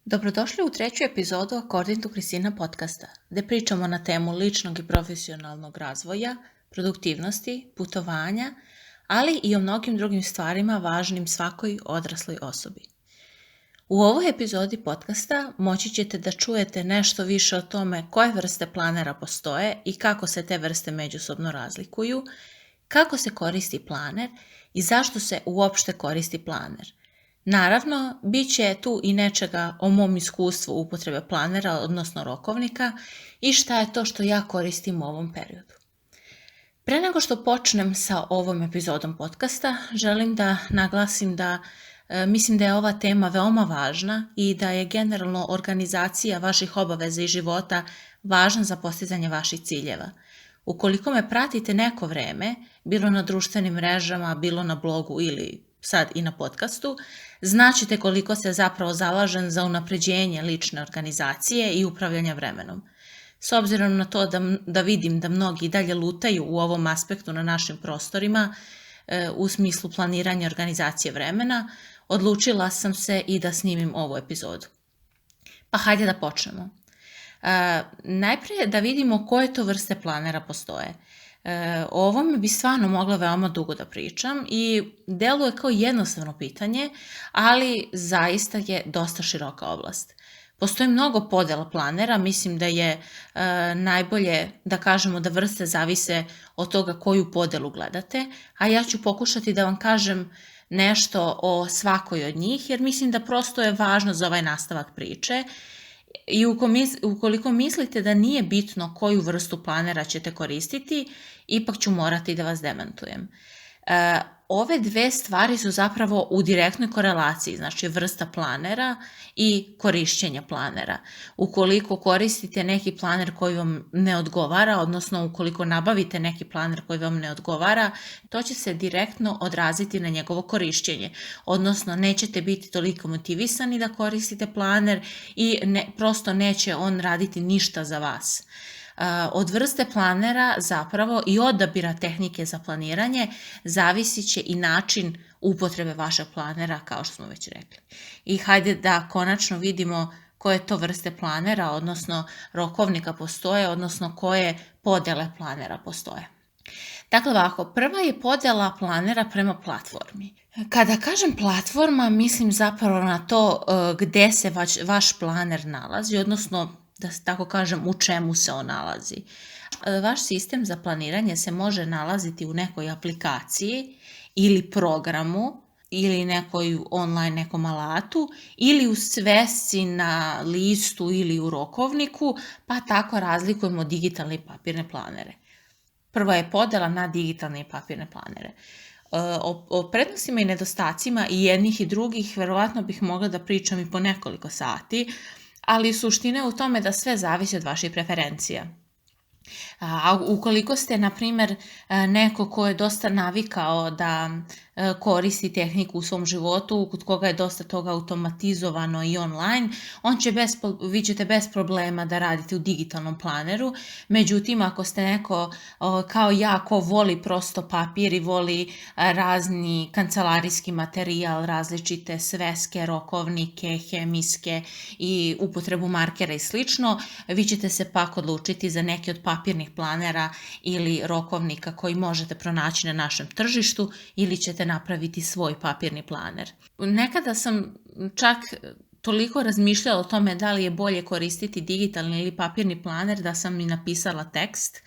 Dobrodošli u treću epizodu According to Kristina podcasta, gdje pričamo na temu ličnog i profesionalnog razvoja, produktivnosti, putovanja, ali i o mnogim drugim stvarima važnim svakoj odrasloj osobi. U ovoj epizodi podcasta moći ćete da čujete nešto više o tome koje vrste planera postoje i kako se te vrste međusobno razlikuju, kako se koristi planer i zašto se uopšte koristi planer. Naravno, bit će tu i nečega o mom iskustvu upotrebe planera, odnosno rokovnika, i šta je to što ja koristim u ovom periodu. Pre nego što počnem sa ovom epizodom podcasta, želim da naglasim da mislim da je ova tema veoma važna i da je generalno organizacija vaših obaveza i života važna za postizanje vaših ciljeva. Ukoliko me pratite neko vreme, bilo na društvenim mrežama, bilo na blogu ili sad i na podcastu, znaćete koliko se zapravo zalažem za unapređenje lične organizacije i upravljanja vremenom. S obzirom na to da vidim da mnogi dalje lutaju u ovom aspektu na našim prostorima, u smislu planiranja organizacije vremena, odlučila sam se i da snimim ovu epizodu. Pa hajde da počnemo. Najprije da vidimo koje to vrste planera postoje. O ovome bi stvarno mogla veoma dugo da pričam i deluje kao jednostavno pitanje, ali zaista je dosta široka oblast. Postoji mnogo podela planera, mislim da je najbolje da kažemo da vrste zavise od toga koju podelu gledate, a ja ću pokušati da vam kažem nešto o svakoj od njih, jer mislim da prosto je važno za ovaj nastavak priče. I ukoliko mislite da nije bitno koju vrstu planera ćete koristiti, ipak ću morati da vas demantujem. Ove dve stvari su zapravo u direktnoj korelaciji, znači vrsta planera i korišćenja planera. Ukoliko koristite neki planer koji vam ne odgovara, odnosno ukoliko nabavite neki planer koji vam ne odgovara, to će se direktno odraziti na njegovo korišćenje, odnosno nećete biti toliko motivisani da koristite planer i prosto neće on raditi ništa za vas. Od vrste planera zapravo i odabira tehnike za planiranje zavisit će i način upotrebe vašeg planera, kao što smo već rekli. I hajde da konačno vidimo koje to vrste planera, odnosno rokovnika postoje, odnosno koje podele planera postoje. Dakle, ovako, prva je podela planera prema platformi. Kada kažem platforma, mislim zapravo na to gde se vaš planer nalazi, odnosno da tako kažem u čemu se on nalazi. Vaš sistem za planiranje se može nalaziti u nekoj aplikaciji ili programu ili nekoj online nekom alatu ili u svesci na listu ili u rokovniku, pa tako razlikujemo digitalne i papirne planere. Prva je podela na digitalne i papirne planere. O prednostima i nedostacima i jednih i drugih verovatno bih mogla da pričam i po nekoliko sati, ali suština je u tome da sve zavisi od vaših preferencija. A ukoliko ste, na primjer, neko ko je dosta navikao da koristi tehniku u svom životu, kod koga je dosta toga automatizovano i online, vi ćete bez problema da radite u digitalnom planeru. Međutim, ako ste neko kao ja ko voli prosto papir i voli razni kancelarijski materijal, različite sveske, rokovnike, hemijske i upotrebu markera i slično, vi ćete se pak odlučiti za neki od papirnih planera ili rokovnika koji možete pronaći na našem tržištu ili ćete napraviti svoj papirni planer. Nekada sam čak toliko razmišljala o tome da li je bolje koristiti digitalni ili papirni planer da sam i napisala tekst.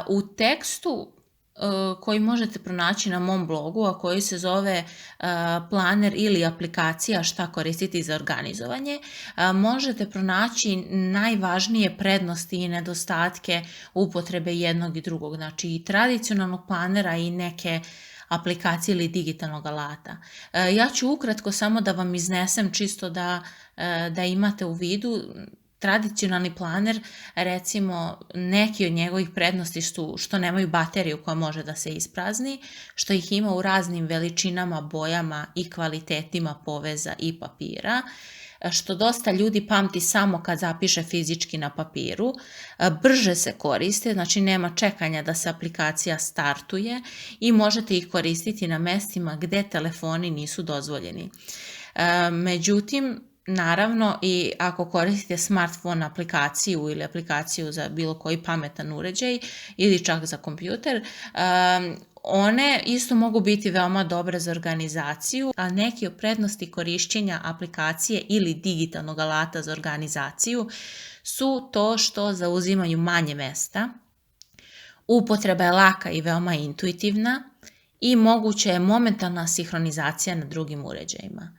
U tekstu koji možete pronaći na mom blogu, a koji se zove planer ili aplikacija šta koristiti za organizovanje, možete pronaći najvažnije prednosti i nedostatke upotrebe jednog i drugog, znači i tradicionalnog planera i neke aplikacije ili digitalnog alata. Ja ću ukratko samo da vam iznesem čisto da imate u vidu. Tradicionalni planer, recimo, neki od njegovih prednosti su što nemaju bateriju koja može da se isprazni, što ih ima u raznim veličinama, bojama i kvalitetima poveza i papira, što dosta ljudi pamti samo kad zapiše fizički na papiru, brže se koriste, znači nema čekanja da se aplikacija startuje i možete ih koristiti na mestima gde telefoni nisu dozvoljeni. Međutim, Naravno, i ako koristite smartphone aplikaciju ili aplikaciju za bilo koji pametan uređaj ili čak za kompjuter, one isto mogu biti veoma dobre za organizaciju, a neki od prednosti korišćenja aplikacije ili digitalnog alata za organizaciju su to što zauzimaju manje mesta, upotreba je laka i veoma intuitivna i moguća je momentalna sinhronizacija na drugim uređajima.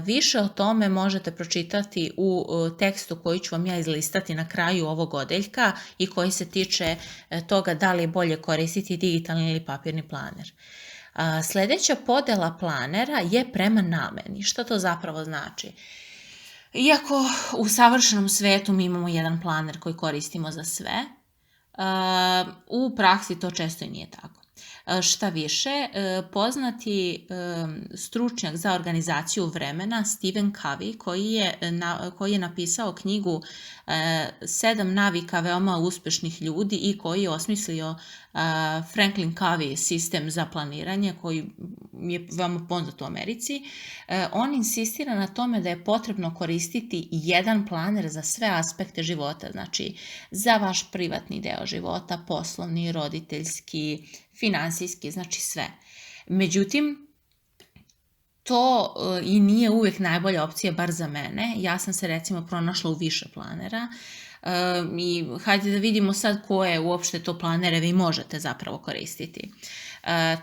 Više o tome možete pročitati u tekstu koji ću vam ja izlistati na kraju ovog odeljka i koji se tiče toga da li je bolje koristiti digitalni ili papirni planer. Sljedeća podela planera je prema nameni. Što to zapravo znači? Iako u savršenom svetu mi imamo jedan planer koji koristimo za sve, u praksi to često i nije tako. Šta više, poznati stručnjak za organizaciju vremena Stephen Covey, koji je napisao knjigu 7 navika veoma uspešnih ljudi i koji je osmislio Franklin Covey sistem za planiranje koji je veoma poznat u Americi, on insistira na tome da je potrebno koristiti jedan planer za sve aspekte života, znači za vaš privatni deo života, poslovni, roditeljski, finansijski, znači sve. Međutim, to i nije uvijek najbolja opcija, bar za mene. Ja sam se recimo pronašla u više planera i hajde da vidimo sad koje uopšte to planere vi možete zapravo koristiti.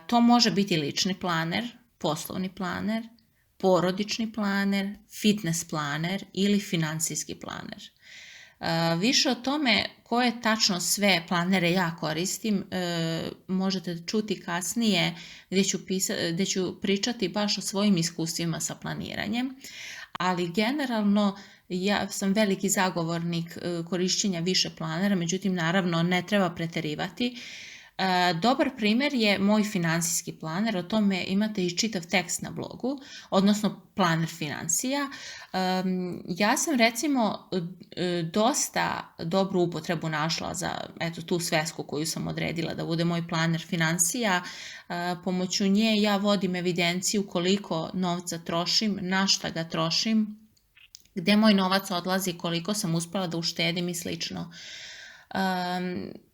To može biti lični planer, poslovni planer, porodični planer, fitness planer ili finansijski planer. Više o tome koje tačno sve planere ja koristim možete čuti kasnije gdje ću pričati baš o svojim iskustvima sa planiranjem, ali generalno ja sam veliki zagovornik korišćenja više planera, međutim naravno ne treba preterivati. Dobar primjer je moj finansijski planer, o tome imate i čitav tekst na blogu, odnosno planer financija. Ja sam recimo dosta dobru upotrebu našla za tu svesku koju sam odredila da bude moj planer financija. Pomoću nje ja vodim evidenciju koliko novca trošim, na šta ga trošim, gdje moj novac odlazi, koliko sam uspjela da uštedim i slično.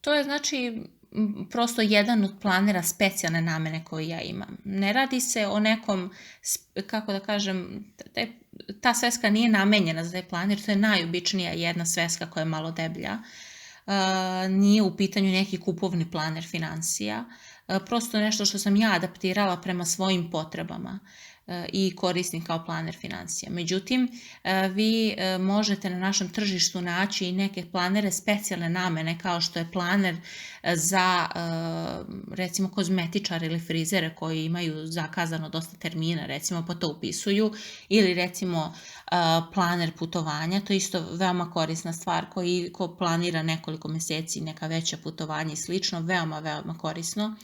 To je znači prosto jedan od planera specijalne namene koje ja imam. Ne radi se o nekom, kako da kažem, ta sveska nije namenjena za taj planer, to je najobičnija jedna sveska koja je malo deblja. Nije u pitanju neki kupovni planer financija, prosto nešto što sam ja adaptirala prema svojim potrebama i koristim kao planer financija. Međutim, vi možete na našem tržištu naći i neke planere specijalne namene kao što je planer za recimo kozmetičare ili frizere koji imaju zakazano dosta termina, recimo pa to upisuju, ili recimo planer putovanja, to je isto veoma korisna stvar ko planira nekoliko mjeseci neka veća putovanja i slično, veoma korisno.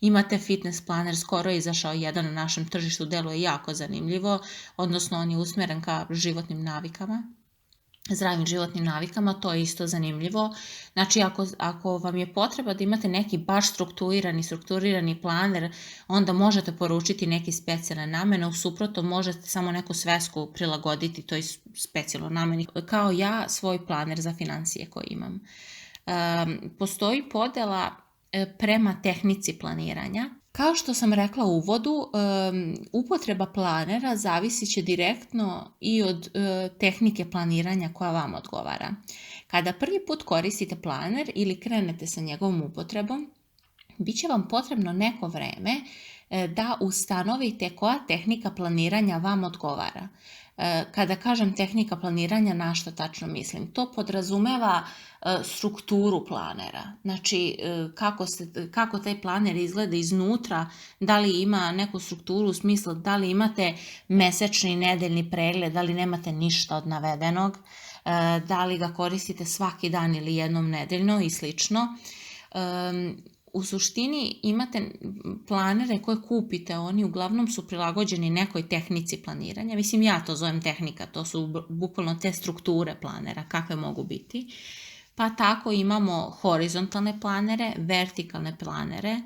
Imate fitness planer, skoro je izašao jedan na našem tržištu, deluje jako zanimljivo, odnosno on je usmjeren ka životnim navikama, zdravim životnim navikama, to je isto zanimljivo. Znači, ako vam je potreba da imate neki baš strukturirani planer, onda možete poručiti neki specijalne namene, u suprotno možete samo neku svesku prilagoditi toj specijalnoj nameni, kao ja svoj planer za financije koji imam. Postoji podela prema tehnici planiranja. Kao što sam rekla u uvodu, upotreba planera zavisit će direktno i od tehnike planiranja koja vam odgovara. Kada prvi put koristite planer ili krenete sa njegovom upotrebom, bit će vam potrebno neko vreme da ustanovite koja tehnika planiranja vam odgovara. Kada kažem tehnika planiranja, na što tačno mislim? To podrazumeva strukturu planera. Znači, kako taj planer izgleda iznutra, da li ima neku strukturu u smislu da li imate mesečni, nedeljni pregled, da li nemate ništa od navedenog, da li ga koristite svaki dan ili jednom nedeljno i slično. U suštini imate planere koje kupite, oni uglavnom su prilagođeni nekoj tehnici planiranja. Mislim, ja to zovem tehnika, to su bukvalno te strukture planera, kakve mogu biti. Pa tako imamo horizontalne planere, vertikalne planere,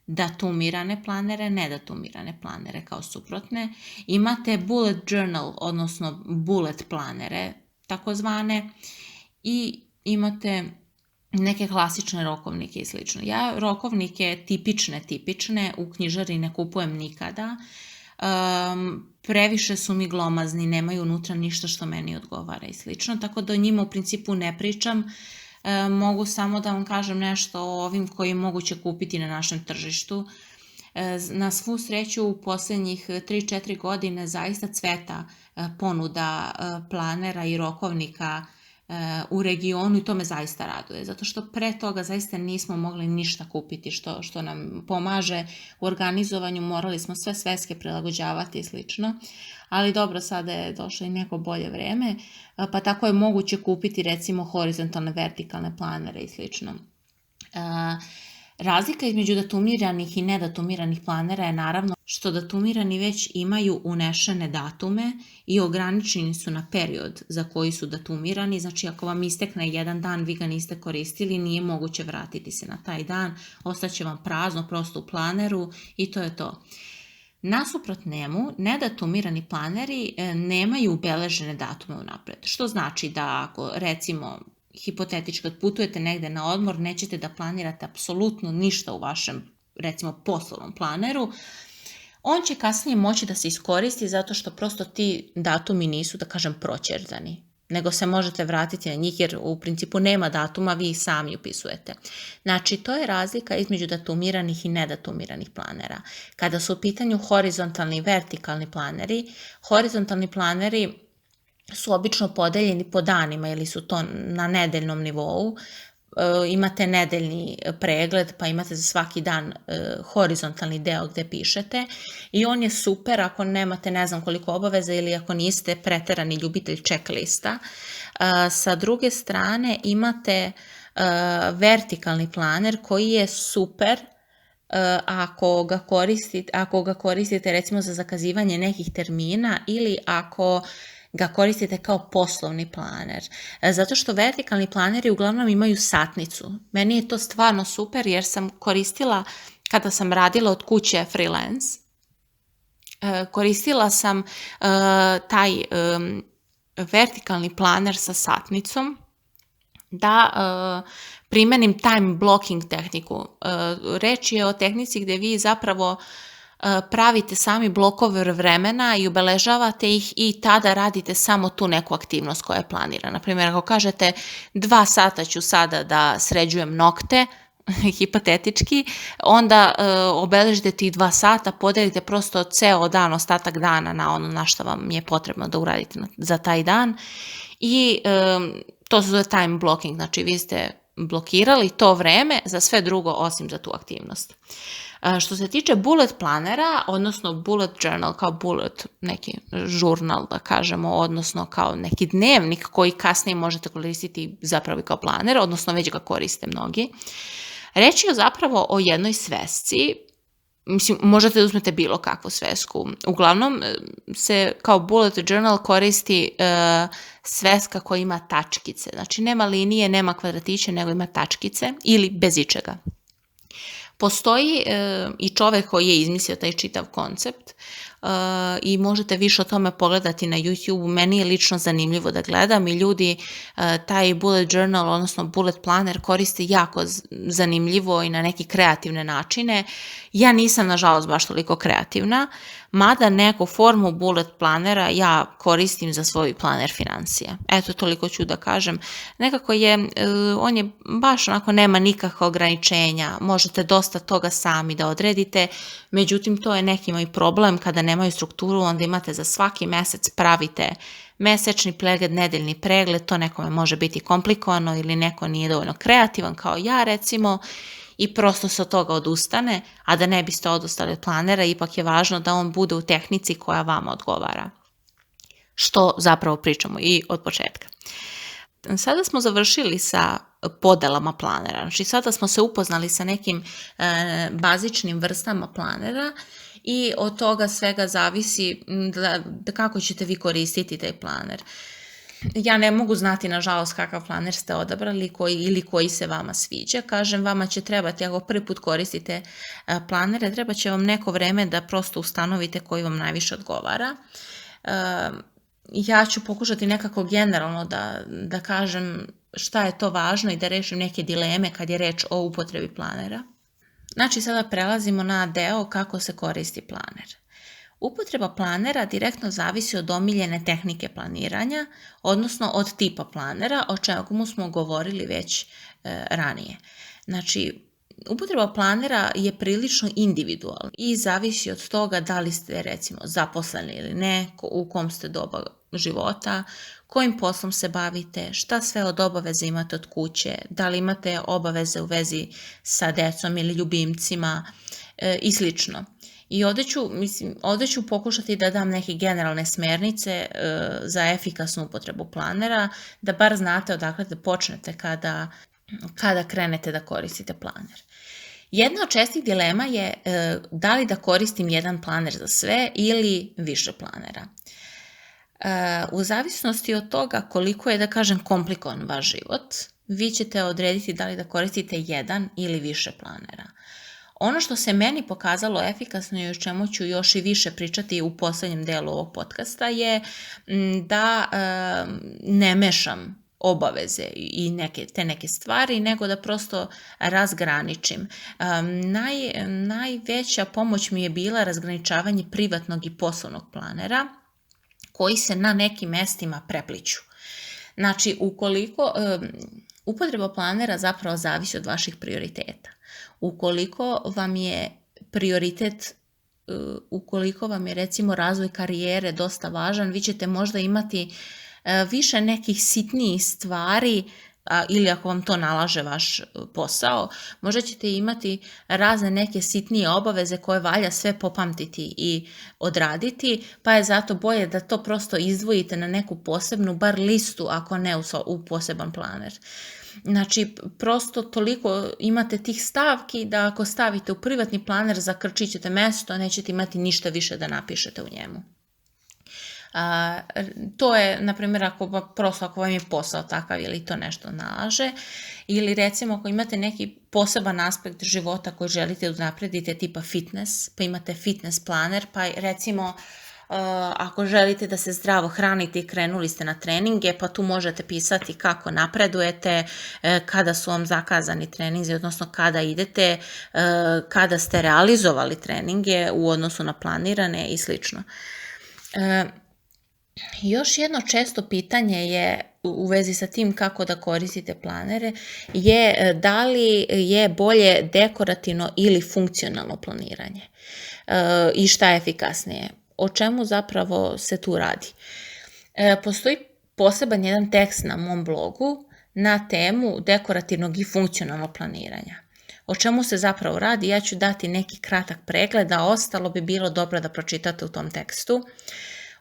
datumirane planere, nedatumirane planere kao suprotne. Imate bullet journal, odnosno bullet planere, takozvane, i imate neke klasične rokovnike i slično. Ja rokovnike tipične u knjižari ne kupujem nikada. Previše su mi glomazni, nemaju unutra ništa što meni odgovara i slično, tako da o njima u principu ne pričam. Mogu samo da vam kažem nešto o ovim koji je moguće kupiti na našem tržištu. Na svu sreću u posljednjih 3-4 godine zaista cveta ponuda planera i rokovnika u regionu i to me zaista raduje, zato što pre toga zaista nismo mogli ništa kupiti što nam pomaže u organizovanju, morali smo sve sveske prilagođavati i slično, ali dobro, sada je došlo i neko bolje vreme, pa tako je moguće kupiti recimo horizontalne, vertikalne planere i slično. Razlika između datumiranih i nedatumiranih planera je naravno što datumirani već imaju unešene datume i ograničeni su na period za koji su datumirani, znači ako vam istekne jedan dan, vi ga niste koristili, nije moguće vratiti se na taj dan, ostaće vam prazno prosto u planeru i to je to. Nasuprot njemu, nedatumirani planeri nemaju ubeležene datume unapred, što znači da ako recimo hipotetički kad putujete negde na odmor, nećete da planirate apsolutno ništa u vašem, recimo, poslovnom planeru, on će kasnije moći da se iskoristi zato što prosto ti datumi nisu, da kažem, proćerdani, nego se možete vratiti na njih jer u principu nema datuma, vi ih sami upisujete. Znači, to je razlika između datumiranih i nedatumiranih planera. Kada su u pitanju horizontalni i vertikalni planeri su obično podeljeni po danima ili su to na nedeljnom nivou. Imate nedeljni pregled pa imate za svaki dan horizontalni deo gde pišete i on je super ako nemate ne znam koliko obaveza ili ako niste preterani ljubitelj checklista. Sa druge strane imate vertikalni planer koji je super ako ga koristite recimo za zakazivanje nekih termina ili ako ga koristite kao poslovni planer. Zato što vertikalni planeri uglavnom imaju satnicu. Meni je to stvarno super jer sam koristila kada sam radila od kuće freelance. Koristila sam taj vertikalni planer sa satnicom da primenim time blocking tehniku. Reč je o tehnici gde vi zapravo pravite sami blokove vremena i obeležavate ih i tada radite samo tu neku aktivnost koja je planirana. Naprimjer, ako kažete 2 sata ću sada da sređujem nokte, hipotetički, onda obeležite tih 2 sata, podelite prosto ceo dan, ostatak dana na ono na što vam je potrebno da uradite za taj dan i to se zove time blocking, znači vi ste blokirali to vreme za sve drugo osim za tu aktivnost. Što se tiče bullet planera, odnosno bullet journal kao bullet, neki žurnal da kažemo, odnosno kao neki dnevnik koji kasnije možete koristiti zapravo i kao planer, odnosno već ga koriste mnogi. Reč je zapravo o jednoj svesci, mislim, možete da uzmete bilo kakvu svesku. Uglavnom se kao bullet journal koristi sveska koja ima tačkice, znači nema linije, nema kvadratiće, nego ima tačkice ili bez ičega. Postoji i čovek koji je izmislio taj čitav koncept i možete više o tome pogledati na YouTube. Meni je lično zanimljivo da gledam i ljudi taj bullet journal, odnosno bullet planner koriste jako zanimljivo i na neke kreativne načine. Ja nisam, nažalost, baš toliko kreativna, mada neku formu bullet planera ja koristim za svoj planer financija. Eto, toliko ću da kažem. Nekako on je baš onako, nema nikakva ograničenja, možete dosta toga sami da odredite, međutim to je nekima i problem kada nemaju strukturu, onda imate za svaki mesec pravite mesečni pregled, nedeljni pregled, to nekome može biti komplikovano ili neko nije dovoljno kreativan kao ja recimo i prosto se od toga odustane, a da ne biste odustali od planera, ipak je važno da on bude u tehnici koja vama odgovara. Što zapravo pričamo i od početka. Sada smo završili sa podelama planera, znači sada smo se upoznali sa nekim bazičnim vrstama planera i od toga svega zavisi da kako ćete vi koristiti taj planer. Ja ne mogu znati, nažalost, kakav planer ste odabrali ili koji se vama sviđa. Kažem, vama će trebati, ako prvi put koristite planere, treba će vam neko vreme da prosto ustanovite koji vam najviše odgovara. Ja ću pokušati nekako generalno da kažem šta je to važno i da rešim neke dileme kad je reč o upotrebi planera. Znači, sada prelazimo na deo kako se koristi planer. Upotreba planera direktno zavisi od omiljene tehnike planiranja, odnosno od tipa planera, o čemu smo govorili već ranije. Znači, upotreba planera je prilično individualna i zavisi od toga da li ste, recimo, zaposleni ili ne, u kom ste doba života, kojim poslom se bavite, šta sve od obaveza imate od kuće, da li imate obaveze u vezi sa decom ili ljubimcima i slično. I ovdje ću pokušati da dam neke generalne smernice za efikasnu upotrebu planera, da bar znate odakle da počnete kada krenete da koristite planer. Jedna od čestih dilema je da li da koristim jedan planer za sve ili više planera. U zavisnosti od toga koliko je, da kažem, komplikovan vaš život, vi ćete odrediti da li da koristite jedan ili više planera. Ono što se meni pokazalo efikasno i o čemu ću još i više pričati u poslednjem delu ovog podcasta je da ne mešam obaveze i neke stvari, nego da prosto razgraničim. Najveća pomoć mi je bila razgraničavanje privatnog i poslovnog planera, koji se na nekim mestima prepliću. Znači, upotreba planera zapravo zavisi od vaših prioriteta. Ukoliko vam je prioritet, ukoliko vam je, recimo, razvoj karijere dosta važan, vi ćete možda imati više nekih sitnijih stvari, ili ako vam to nalaže vaš posao, možda ćete imati razne neke sitnije obaveze koje valja sve popamtiti i odraditi, pa je zato bolje da to prosto izdvojite na neku posebnu, bar listu, ako ne u poseban planer. Znači, prosto toliko imate tih stavki da ako stavite u privatni planer, zakrčit ćete mesto, nećete imati ništa više da napišete u njemu. To je, na primjer, ako vam je posao takav ili to nešto nalaže, ili recimo ako imate neki poseban aspekt života koji želite da napredite, tipa fitness, pa imate fitness planer, pa recimo ako želite da se zdravo hranite i krenuli ste na treninge, pa tu možete pisati kako napredujete, kada su vam zakazani treninzi, odnosno kada idete, kada ste realizovali treninge u odnosu na planirane i slično. Još jedno često pitanje je u vezi sa tim kako da koristite planere je da li je bolje dekorativno ili funkcionalno planiranje i šta je efikasnije. O čemu zapravo se tu radi? Postoji poseban jedan tekst na mom blogu na temu dekorativnog i funkcionalnog planiranja. O čemu se zapravo radi? Ja ću dati neki kratak pregled, a ostalo bi bilo dobro da pročitate u tom tekstu.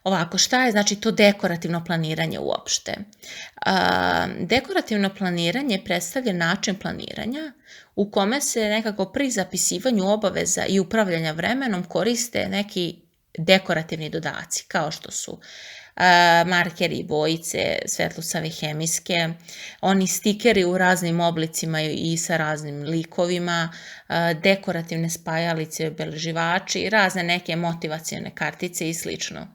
Ovako, šta je znači to dekorativno planiranje uopšte? Dekorativno planiranje predstavlja način planiranja u kome se nekako pri zapisivanju obaveza i upravljanja vremenom koriste neki dekorativni dodaci, kao što su markeri, bojice, svetlucave hemijske, oni stikeri u raznim oblicima i sa raznim likovima, dekorativne spajalice, obeleživači, razne neke motivacione kartice i slično.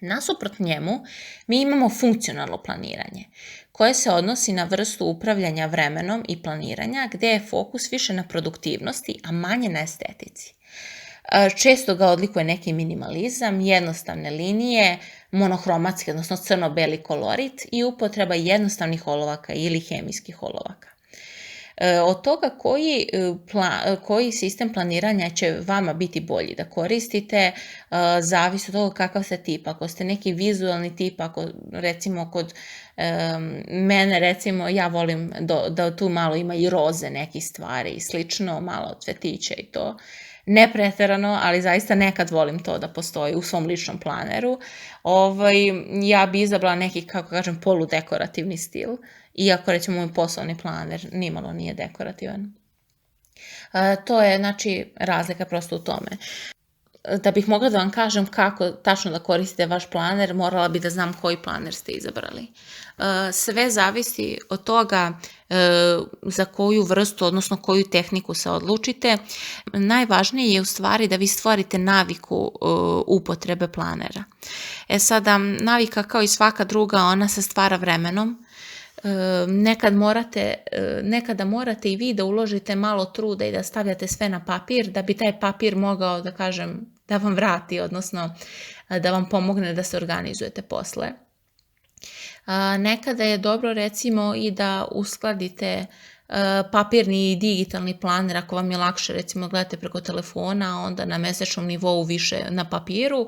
Nasuprot njemu, mi imamo funkcionalno planiranje, koje se odnosi na vrstu upravljanja vremenom i planiranja, gde je fokus više na produktivnosti, a manje na estetici. Često ga odlikuje neki minimalizam, jednostavne linije, monohromatski, odnosno crno-beli kolorit i upotreba jednostavnih olovaka ili hemijskih olovaka. Od toga koji sistem planiranja će vama biti bolji da koristite, zavisi od toga kakav ste tip. Ako ste neki vizualni tip, ako recimo kod mene, recimo ja volim da tu malo ima i roze nekih stvari i slično, malo cvetića i to. Ne preterano, ali zaista nekad volim to da postoji u svom ličnom planeru. Ja bi izabrala neki, kako kažem, poludekorativni stil, iako recimo moj poslovni planer nimalo nije dekorativan. To je, znači, razlika prosto u tome. da bih mogla da vam kažem kako tačno da koristite vaš planer, morala bi da znam koji planer ste izabrali. Sve zavisi od toga za koju vrstu, odnosno koju tehniku se odlučite. Najvažnije je u stvari da vi stvorite naviku upotrebe planera. Sada, navika kao i svaka druga, ona se stvara vremenom. Nekada morate i vi da uložite malo truda i da stavljate sve na papir, da bi taj papir mogao, da kažem, da vam vrati, odnosno da vam pomogne da se organizujete posle. Nekada je dobro recimo i da uskladite papirni i digitalni planer, ako vam je lakše recimo gledate preko telefona, a onda na mesečnom nivou više na papiru.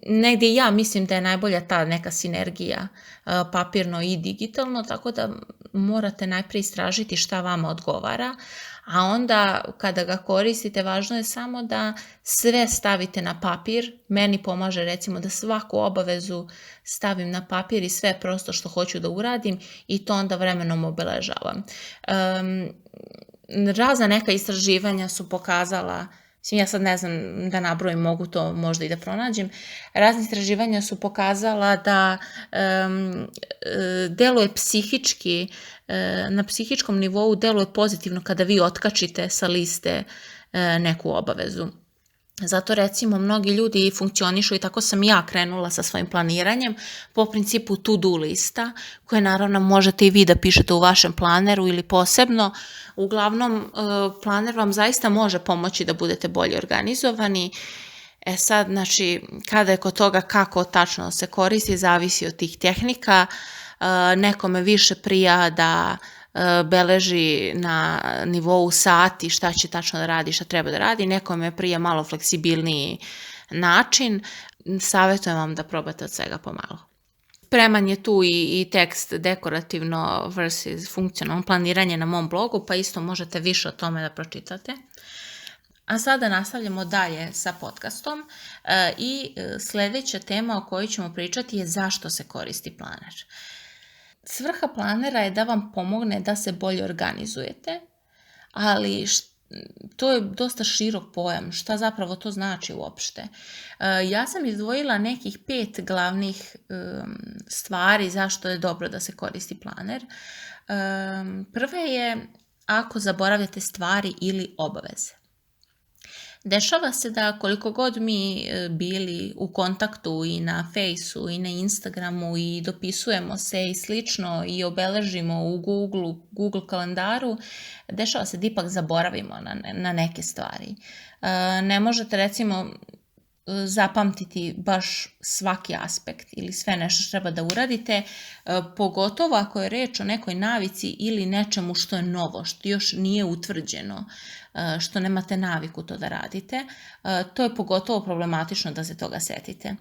Negdje ja mislim da je najbolja ta neka sinergija papirno i digitalno, tako da morate najprije istražiti šta vama odgovara, a onda kada ga koristite važno je samo da sve stavite na papir. Meni pomaže recimo da svaku obavezu stavim na papir i sve prosto što hoću da uradim i to onda vremenom obeležavam. Razna neka istraživanja su pokazala, ja sad ne znam da nabrojim, mogu to možda i da pronađem, razne istraživanja su pokazala da deluje psihički, na psihičkom nivou deluje pozitivno kada vi otkačite sa liste neku obavezu. Zato recimo mnogi ljudi funkcionišu i tako sam ja krenula sa svojim planiranjem po principu to-do lista, koje naravno možete i vi da pišete u vašem planeru ili posebno. Uglavnom, planer vam zaista može pomoći da budete bolje organizovani. Sad, znači, kada je kod toga kako tačno se koristi, zavisi od tih tehnika. Nekome više prija da beleži na nivou sati šta će tačno da radi, šta treba da radi, nekome prija malo fleksibilniji način. Savjetujem vam da probate od svega pomalo. Spreman je tu i tekst dekorativno versus funkcionalno planiranje na mom blogu, pa isto možete više o tome da pročitate. A sada nastavljamo dalje sa podcastom i sljedeća tema o kojoj ćemo pričati je zašto se koristi planer. Svrha planera je da vam pomogne da se bolje organizujete, ali to je dosta širok pojam. Šta zapravo to znači uopšte? Ja sam izdvojila nekih 5 glavnih stvari zašto je dobro da se koristi planer. Prve je ako zaboravljate stvari ili obaveze. Dešava se da koliko god mi bili u kontaktu i na Fejsu i na Instagramu i dopisujemo se i slično i obeležimo u Google kalendaru, dešava se da ipak zaboravimo na neke stvari. Ne možete recimo zapamtiti baš svaki aspekt ili sve nešto što treba da uradite, pogotovo ako je reč o nekoj navici ili nečemu što je novo, što još nije utvrđeno, što nemate naviku to da radite. To je pogotovo problematično da se toga setite.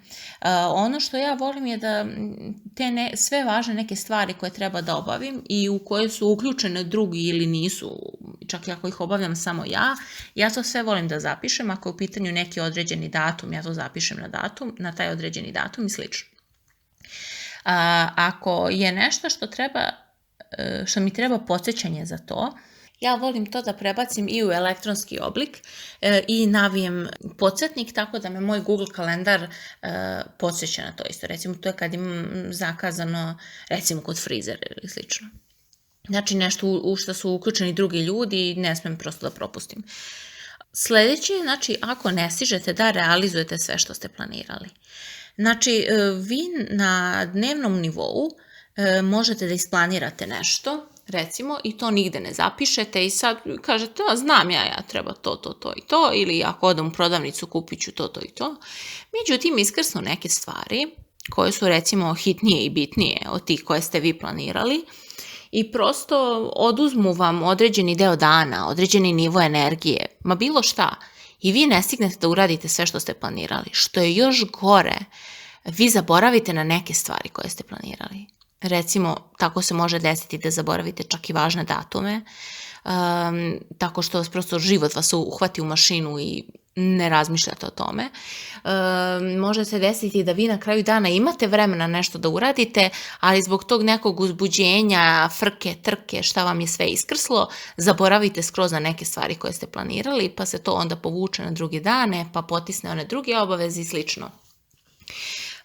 Ono što ja volim je da sve važne neke stvari koje treba da obavim i u koje su uključene drugi ili nisu, čak i ako ih obavljam samo ja to sve volim da zapišem. Ako je u pitanju neki određeni datum, ja to zapišem na taj određeni datum i slično. Ako je nešto što mi treba podsjećanje za to, ja volim to da prebacim i u elektronski oblik i navijem podsjetnik tako da me moj Google kalendar podsjeća na to isto. Recimo to je kad imam zakazano recimo kod frizera ili slično. Znači nešto u što su uključeni drugi ljudi i ne smijem prosto da propustim. Sljedeće je, znači, ako ne stižete da realizujete sve što ste planirali. Znači, vi na dnevnom nivou možete da isplanirate nešto, recimo, i to nigde ne zapišete i sad kažete, znam ja treba to i to, ili ako odem u prodavnicu kupit ću to i to. Međutim, iskrsnu neke stvari koje su recimo hitnije i bitnije od tih koje ste vi planirali i prosto oduzmu vam određeni deo dana, određeni nivo energije, ma bilo šta. I vi ne stignete da uradite sve što ste planirali. Što je još gore, vi zaboravite na neke stvari koje ste planirali. Recimo, tako se može desiti da zaboravite čak i važne datume, tako što prosto život vas uhvati u mašinu i ne razmišljate o tome. Može se desiti da vi na kraju dana imate vremena nešto da uradite, ali zbog tog nekog uzbuđenja, frke, trke, šta vam je sve iskrslo, zaboravite skroz na neke stvari koje ste planirali, pa se to onda povuče na druge dane, pa potisne one druge obaveze i slično.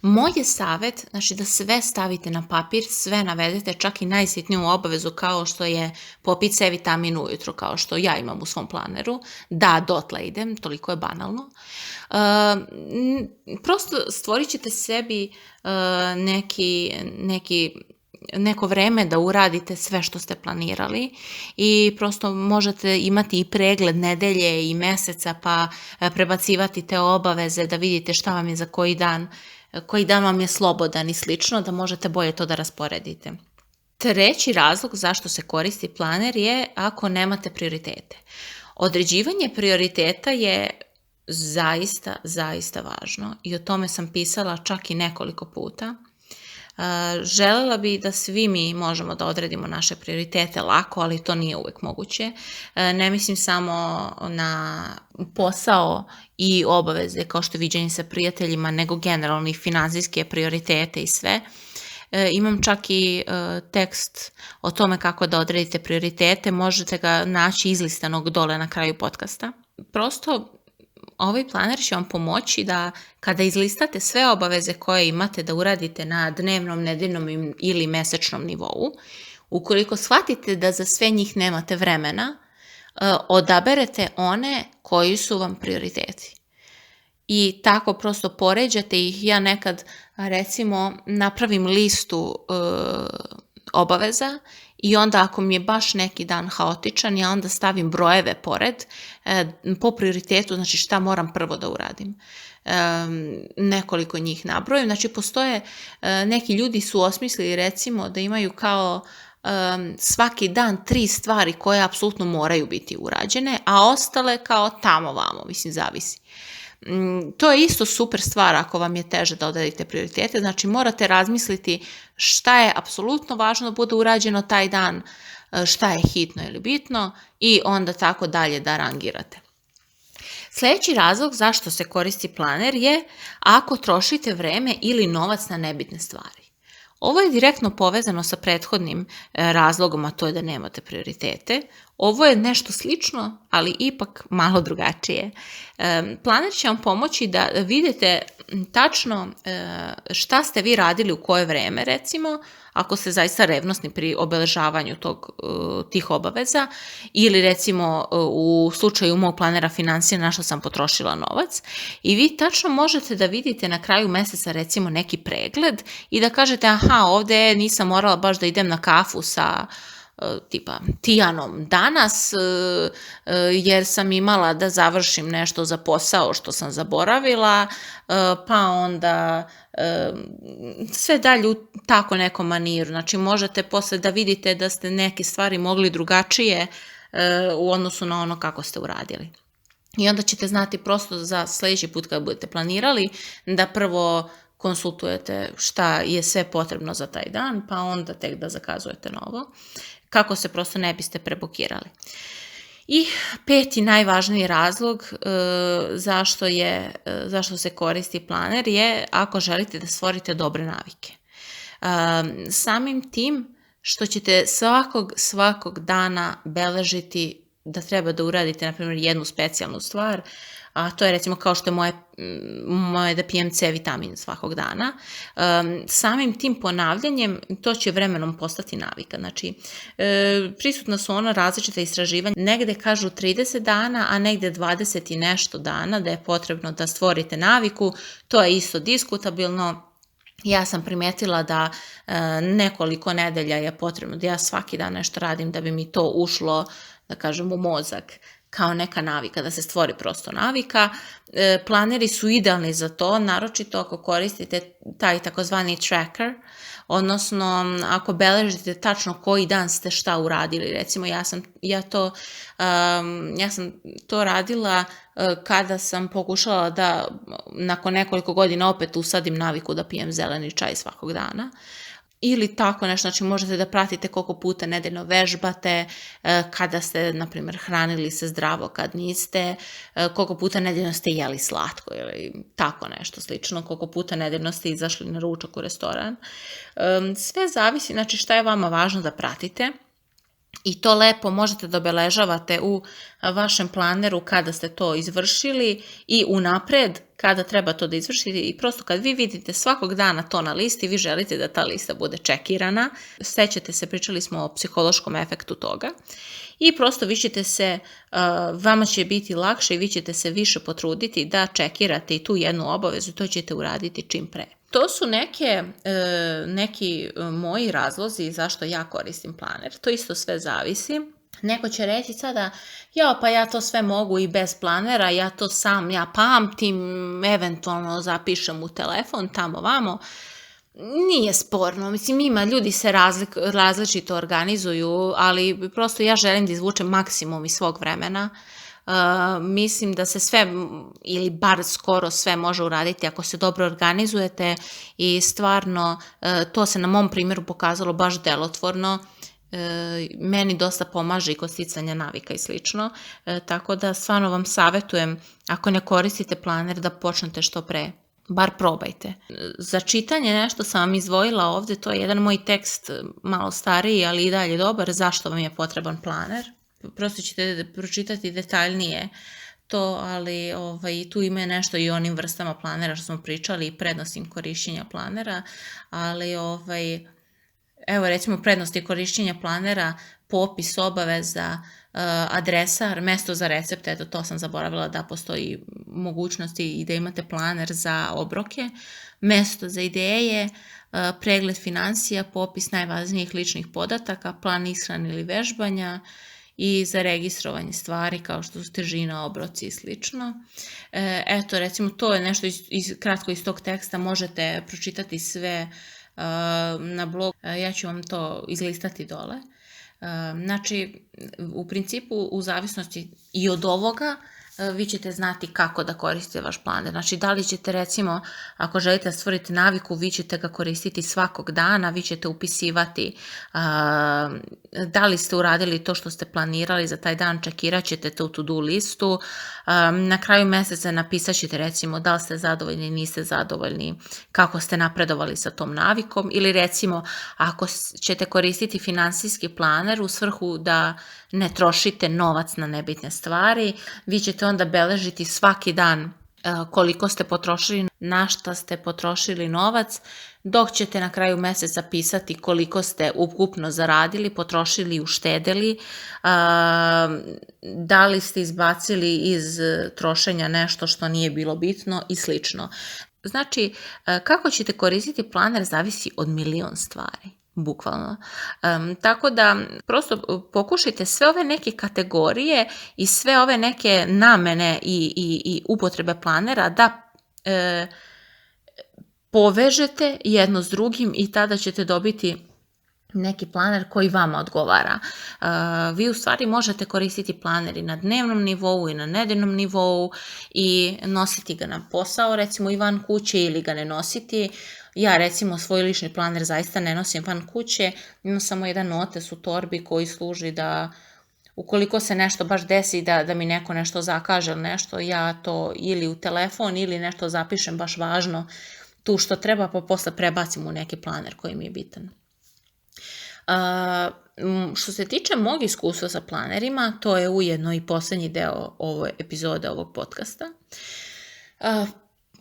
Moj je savjet, znači da sve stavite na papir, sve navedete, čak i najsitniju obavezu kao što je popiti C vitamin ujutro, kao što ja imam u svom planeru. Da, dotle idem, toliko je banalno. Prosto stvorit ćete sebi neko vreme da uradite sve što ste planirali i prosto možete imati i pregled nedelje i meseca pa prebacivati te obaveze da vidite šta vam je za koji dan vam je slobodan i slično, da možete bolje to da rasporedite. Treći razlog zašto se koristi planer je ako nemate prioritete. Određivanje prioriteta je zaista važno i o tome sam pisala čak i nekoliko puta. Želela bi da svi mi možemo da odredimo naše prioritete lako, ali to nije uvek moguće. Ne mislim samo na posao i obaveze kao što je viđenje sa prijateljima, nego generalno i finansijske prioritete i sve. Imam čak i tekst o tome kako da odredite prioritete, možete ga naći izlistanog dole na kraju podcasta. Prosto ovaj planer će vam pomoći da kada izlistate sve obaveze koje imate da uradite na dnevnom, nedeljnom ili mesečnom nivou, ukoliko shvatite da za sve njih nemate vremena, odaberete one koji su vam prioriteti. I tako prosto poređate ih. Ja nekad recimo napravim listu obaveza i onda ako mi je baš neki dan haotičan, ja onda stavim brojeve pored po prioritetu, znači šta moram prvo da uradim. Nekoliko njih nabrojim, znači postoje, neki ljudi su osmislili recimo da imaju kao svaki dan 3 stvari koje apsolutno moraju biti urađene, a ostale kao tamo vamo, mislim zavisi. To je isto super stvar ako vam je teže da odredite prioritete, znači morate razmisliti šta je apsolutno važno da bude urađeno taj dan, šta je hitno ili bitno i onda tako dalje da rangirate. Sljedeći razlog zašto se koristi planer je ako trošite vreme ili novac na nebitne stvari. Ovo je direktno povezano sa prethodnim razlogom, a to je da nemate prioritete. Ovo je nešto slično, ali ipak malo drugačije. Planer će vam pomoći da vidite tačno šta ste vi radili u koje vreme, recimo, ako ste zaista revnosni pri obeležavanju tih obaveza, ili recimo u slučaju mog planera financija na što sam potrošila novac, i vi tačno možete da vidite na kraju meseca recimo neki pregled i da kažete aha, ovde nisam morala baš da idem na kafu sa tipa Tijanom danas jer sam imala da završim nešto za posao što sam zaboravila, pa onda sve dalje u tako nekom maniru. Znači možete posle da vidite da ste neke stvari mogli drugačije u odnosu na ono kako ste uradili. I onda ćete znati prosto za sljedeći put kad budete planirali da prvo konsultujete šta je sve potrebno za taj dan, pa onda tek da zakazujete novo, kako se prosto ne biste preblokirali. I 5. najvažniji razlog zašto se koristi planer je ako želite da stvorite dobre navike. Samim tim što ćete svakog dana beležiti da treba da uradite, na primjer, jednu specijalnu stvar, a to je recimo kao što je moje da pijem C vitamin svakog dana. Samim tim ponavljanjem to će vremenom postati navika. Znači, prisutna su ono različite istraživanja. Negde kažu 30 dana, a negde 20 i nešto dana da je potrebno da stvorite naviku. To je isto diskutabilno. Ja sam primetila da nekoliko nedelja je potrebno da ja svaki dan nešto radim da bi mi to ušlo, da kažem, u mozak kao neka navika, da se stvori prosto navika. Planeri su idealni za to, naročito ako koristite taj takozvani tracker, odnosno ako beležite tačno koji dan ste šta uradili. Recimo ja sam to radila kada sam pokušala da nakon nekoliko godina opet usadim naviku da pijem zeleni čaj svakog dana. ili tako nešto, znači možete da pratite koliko puta nedeljno vežbate, kada ste, na primjer, hranili se zdravo, kad niste, koliko puta nedeljno ste jeli slatko ili tako nešto slično, koliko puta nedeljno ste izašli na ručak u restoran. Sve zavisi, znači šta je vama važno da pratite. I to lepo možete da obeležavate u vašem planeru kada ste to izvršili i unapred kada treba to da izvršite i prosto kad vi vidite svakog dana to na listi, vi želite da ta lista bude čekirana. Sećate se, pričali smo o psihološkom efektu toga i prosto vi ćete se, vama će biti lakše i vi ćete se više potruditi da čekirate i tu jednu obavezu, to ćete uraditi čim pre. To su neki moji razlozi zašto ja koristim planer. To isto sve zavisi. Neko će reći sada, pa ja to sve mogu i bez planera, ja pamtim, eventualno zapišem u telefon, tamo vamo. Nije sporno, mislim ima, ljudi se različito organizuju, ali prosto ja želim da izvučem maksimum iz svog vremena. Mislim da se sve ili bar skoro sve može uraditi ako se dobro organizujete i stvarno to se na mom primjeru pokazalo baš delotvorno. Meni dosta pomaže i kod sticanja navika i slično, tako da stvarno vam savjetujem ako ne koristite planer da počnete što pre. Bar probajte. Za čitanje nešto sam vam izdvojila ovdje, to je jedan moj tekst malo stariji, ali i dalje dobar, zašto vam je potreban planer. Prosto ćete pročitati detaljnije to, ali tu ima nešto i o onim vrstama planera što smo pričali i prednostim korišćenja planera, ali evo recimo prednosti korišćenja planera, popis obaveza, adresar, mesto za recepte, eto to sam zaboravila da postoji mogućnosti i da imate planer za obroke, mesto za ideje, pregled financija, popis najvažnijih ličnih podataka, plan ishrane ili vežbanja i za registrovanje stvari kao što su težina, obroci i slično. Eto recimo to je nešto kratko iz tog teksta, možete pročitati sve na blogu, ja ću vam to izlistati dole. Znači, u principu, u zavisnosti i od ovoga, vi ćete znati kako da koristite vaš planer. Znači, da li ćete recimo, ako želite stvoriti naviku, vi ćete ga koristiti svakog dana, vi ćete upisivati da li ste uradili to što ste planirali za taj dan, čekirat ćete to u to-do listu, na kraju mjeseca napisat ćete recimo da li ste zadovoljni, niste zadovoljni, kako ste napredovali sa tom navikom ili recimo ako ćete koristiti finansijski planer u svrhu da ne trošite novac na nebitne stvari, vi ćete onda beležiti svaki dan koliko ste potrošili, na šta ste potrošili novac, dok ćete na kraju mjeseca pisati koliko ste ukupno zaradili, potrošili i uštedeli, da li ste izbacili iz trošenja nešto što nije bilo bitno i slično. Znači, kako ćete koristiti planer zavisi od milion stvari. Bukvalno. Tako da prosto pokušajte sve ove neke kategorije i sve ove neke namene i upotrebe planera da povežete jedno s drugim i tada ćete dobiti neki planer koji vama odgovara. Vi u stvari možete koristiti planer i na dnevnom nivou i na nedeljnom nivou i nositi ga na posao, recimo i van kuće ili ga ne nositi. Ja recimo svoj lični planer zaista ne nosim van kuće, imam samo jedan notes u torbi koji služi da ukoliko se nešto baš desi da mi neko nešto zakaže ili nešto, ja to ili u telefon ili nešto zapišem baš važno tu što treba pa posle prebacim u neki planer koji mi je bitan. Što se tiče mog iskustva sa planerima, to je ujedno i posljednji deo ove epizode ovog podcasta.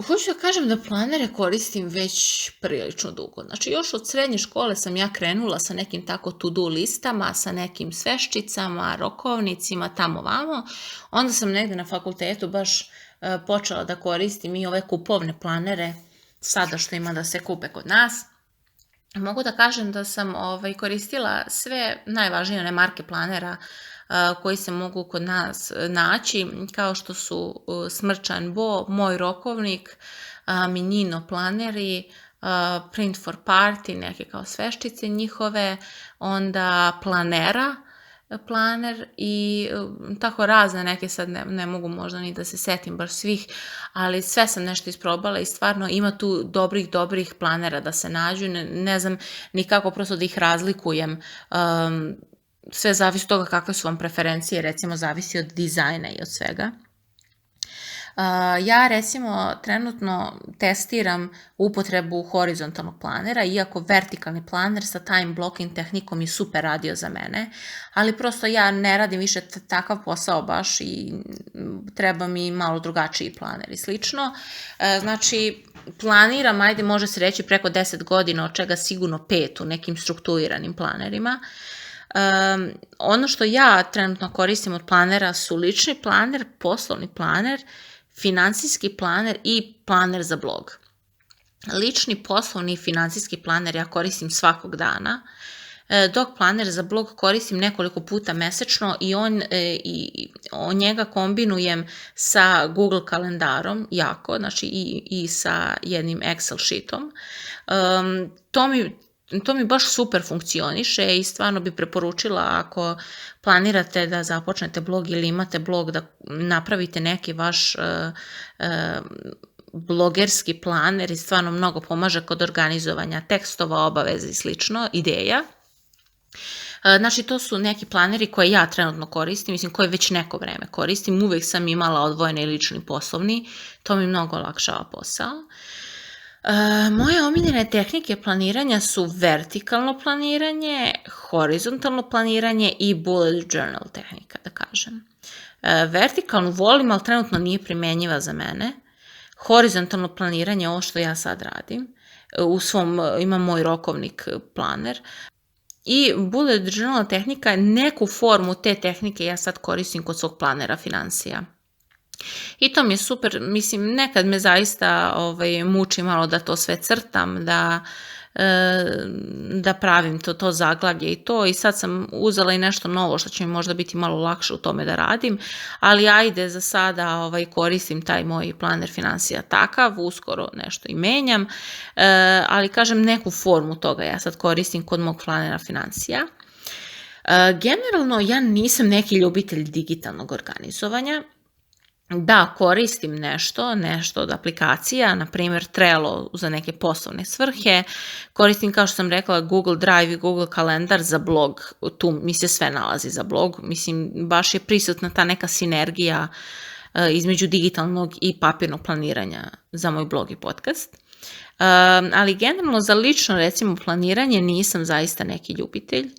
Hoću da kažem da planere koristim već prilično dugo. Znači, još od srednje škole sam ja krenula sa nekim tako to-do listama, sa nekim sveščicama, rokovnicima, tamo vamo. Onda sam negde na fakultetu baš počela da koristim i ove kupovne planere, sada što ima da se kupe kod nas. Mogu da kažem da sam koristila sve najvažnije one marke planera koji se mogu kod nas naći, kao što su Smrčan Bo, Moj rokovnik, Minjino planeri, Print for Party, neke kao sveščice njihove, onda Planera, planer i tako razne neke, sad ne mogu možda ni da se setim baš svih, ali sve sam nešto isprobala i stvarno ima tu dobrih planera da se nađu, ne znam ni kako prosto da ih razlikujem, sve zavisi od toga kakve su vam preferencije, recimo zavisi od dizajna i od svega. Ja recimo trenutno testiram upotrebu horizontalnog planera, iako vertikalni planer sa time blocking tehnikom je super radio za mene, ali prosto ja ne radim više takav posao baš i treba mi malo drugačiji planer i slično. Znači, planiram, ajde može se reći preko 10 godina, od čega sigurno 5 u nekim strukturiranim planerima. Ono što ja trenutno koristim od planera su lični planer, poslovni planer, finansijski planer i planer za blog. Lični, poslovni i finansijski planer ja koristim svakog dana, dok planer za blog koristim nekoliko puta mesečno i njega kombinujem sa Google kalendarom jako, znači i sa jednim Excel sheetom. To mi baš super funkcioniše i stvarno bi preporučila ako planirate da započnete blog ili imate blog da napravite neki vaš blogerski planer i stvarno mnogo pomaže kod organizovanja tekstova, obaveza i slično, ideja. Znači, to su neki planeri koje ja trenutno koristim, mislim koje već neko vreme koristim, uvek sam imala odvojene i lični poslovni, to mi mnogo olakšava posao. Moje omiljene tehnike planiranja su vertikalno planiranje, horizontalno planiranje i bullet journal tehnika, da kažem. Vertikalno volim, ali trenutno nije primenjiva za mene. Horizontalno planiranje, ovo što ja sad radim, imam moj rokovnik planer. I bullet journal tehnika, neku formu te tehnike ja sad koristim kod svog planera financija. I to mi je super, mislim, nekad me zaista muči malo da to sve crtam, da pravim to zaglavlje i to, i sad sam uzela i nešto novo što će mi možda biti malo lakše u tome da radim, ali ajde za sada koristim taj moj planer financija takav, uskoro nešto i menjam, ali kažem neku formu toga ja sad koristim kod mog planera financija. Generalno ja nisam neki ljubitelj digitalnog organizovanja. Da, koristim nešto od aplikacija, na primjer Trello za neke poslovne svrhe, koristim, kao što sam rekla, Google Drive i Google kalendar za blog, tu mi se sve nalazi za blog, mislim, baš je prisutna ta neka sinergija između digitalnog i papirnog planiranja za moj blog i podcast. Ali generalno za lično, recimo, planiranje nisam zaista neki ljubitelj.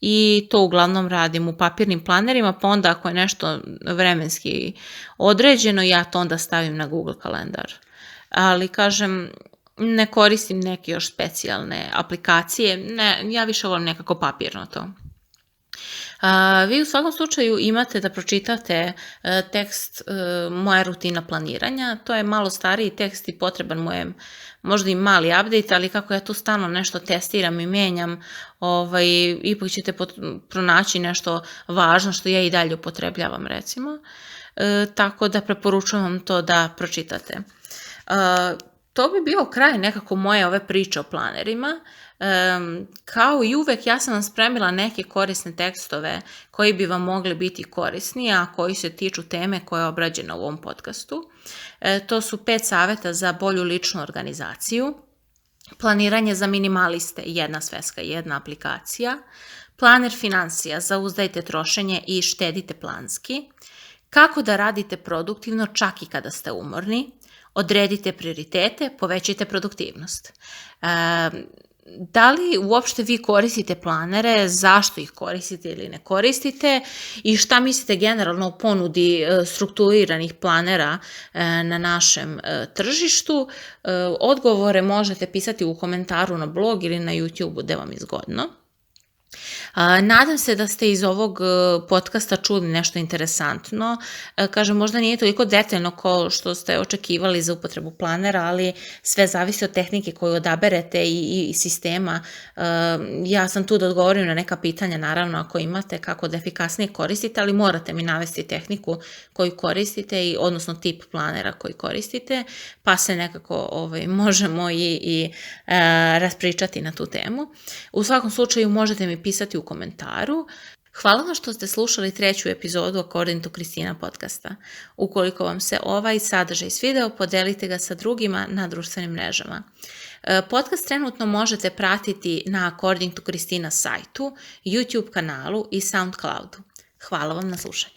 I to uglavnom radim u papirnim planerima, pa onda ako je nešto vremenski određeno, ja to onda stavim na Google kalendar. Ali kažem, ne koristim neke još specijalne aplikacije, ne, ja više volim nekako papirno to. Vi u svakom slučaju imate da pročitate tekst Moja rutina planiranja, to je malo stariji tekst i potreban mu je možda i mali update, ali kako ja tu stalno nešto testiram i menjam, ipak ćete pronaći nešto važno što ja i dalje upotrebljavam, recimo, tako da preporučujem vam to da pročitate. To bi bio kraj nekako moje ove priče o planerima. Kao i uvek, ja sam vam spremila neke korisne tekstove koji bi vam mogli biti korisni, a koji se tiču teme koja je obrađena u ovom podcastu. To su 5 saveta za bolju ličnu organizaciju, planiranje za minimaliste, jedna sveska, jedna aplikacija, planer financija, zauzdajte trošenje i štedite planski, kako da radite produktivno čak i kada ste umorni, odredite prioritete, povećajte produktivnost. Da li uopšte vi koristite planere, zašto ih koristite ili ne koristite i šta mislite generalno o ponudi strukturiranih planera na našem tržištu? Odgovore možete pisati u komentaru na blog ili na YouTube gde vam je zgodno. Nadam se da ste iz ovog podcasta čuli nešto interesantno. Kažem, možda nije toliko detaljno kao što ste očekivali za upotrebu planera, ali sve zavisi od tehnike koju odaberete i sistema. Ja sam tu da odgovorim na neka pitanja, naravno, ako imate kako da efikasnije koristite, ali morate mi navesti tehniku koju koristite, odnosno tip planera koji koristite, pa se nekako možemo i raspričati na tu temu. U svakom slučaju možete mi pisati u komentaru. Hvala vam što ste slušali 3. epizodu According to Christina podcasta. Ukoliko vam se ovaj sadržaj svideo, podelite ga sa drugima na društvenim mrežama. Podcast trenutno možete pratiti na According to Christina sajtu, YouTube kanalu i SoundCloudu. Hvala vam na slušanju.